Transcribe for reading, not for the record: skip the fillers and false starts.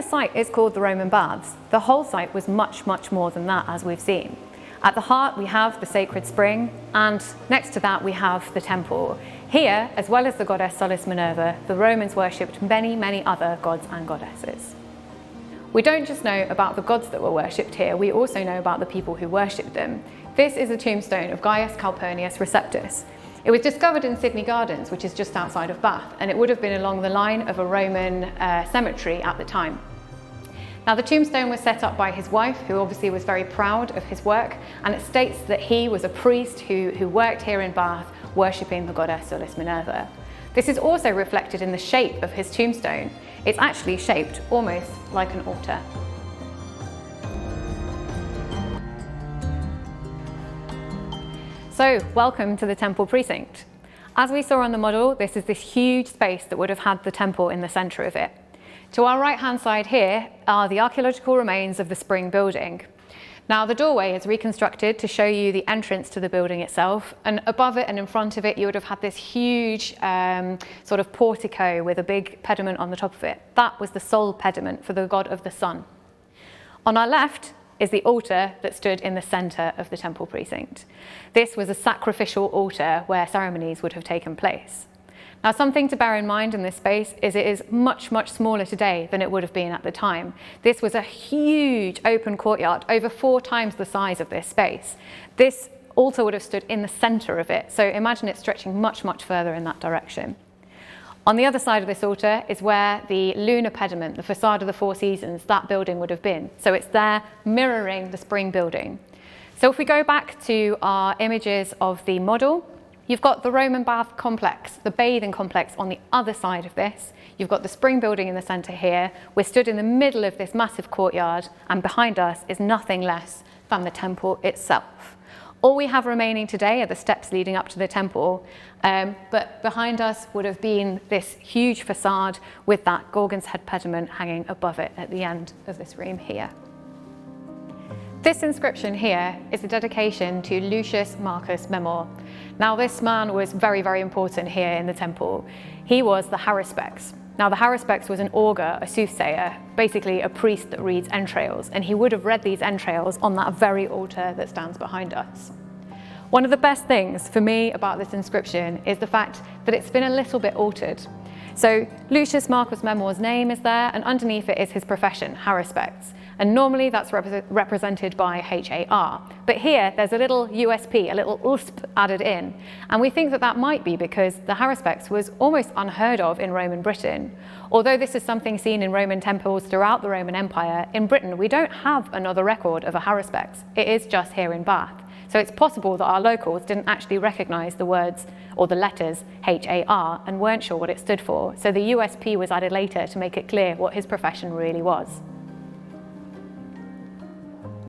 the site is called the Roman Baths, the whole site was much, much more than that, as we've seen. At the heart, we have the sacred spring, and next to that, we have the temple. Here, as well as the goddess Sulis Minerva, the Romans worshipped many, many other gods and goddesses. We don't just know about the gods that were worshipped here, we also know about the people who worshipped them. This is a tombstone of Gaius Calpurnius Receptus. It was discovered in Sydney Gardens, which is just outside of Bath, and it would have been along the line of a Roman cemetery at the time. Now, the tombstone was set up by his wife, who obviously was very proud of his work, and it states that he was a priest who worked here in Bath, worshipping the goddess Sulis Minerva. This is also reflected in the shape of his tombstone. It's actually shaped almost like an altar. So, welcome to the temple precinct. As we saw on the model, this is this huge space that would have had the temple in the centre of it. To our right-hand side here are the archaeological remains of the spring building. Now, the doorway is reconstructed to show you the entrance to the building itself, and above it and in front of it you would have had this huge sort of portico with a big pediment on the top of it. That was the sole pediment for the god of the sun. On our left is the altar that stood in the centre of the temple precinct. This was a sacrificial altar where ceremonies would have taken place. Now, something to bear in mind in this space is it is much, much smaller today than it would have been at the time. This was a huge open courtyard, over 4 times the size of this space. This altar would have stood in the centre of it, so imagine it stretching much, much further in that direction. On the other side of this altar is where the lunar pediment, the facade of the Four Seasons, that building would have been. So it's there mirroring the spring building. So if we go back to our images of the model, you've got the Roman bath complex, the bathing complex on the other side of this. You've got the spring building in the centre here. We're stood in the middle of this massive courtyard, and behind us is nothing less than the temple itself. All we have remaining today are the steps leading up to the temple, but behind us would have been this huge facade with that Gorgon's head pediment hanging above it at the end of this room here. This inscription here is a dedication to Lucius Marcus Memor. Now, this man was very, very important here in the temple. He was the Haruspex. Now, the Haruspex was an augur, a soothsayer, basically a priest that reads entrails, and he would have read these entrails on that very altar that stands behind us. One of the best things for me about this inscription is the fact that it's been a little bit altered. So Lucius Marcus Memor's name is there, and underneath it is his profession, Haruspex. And normally that's represented by HAR. But here there's a little USP, a little USP added in. And we think that that might be because the Haruspex was almost unheard of in Roman Britain. Although this is something seen in Roman temples throughout the Roman Empire, in Britain we don't have another record of a Haruspex. It is just here in Bath. So it's possible that our locals didn't actually recognise the words or the letters HAR and weren't sure what it stood for. So the USP was added later to make it clear what his profession really was.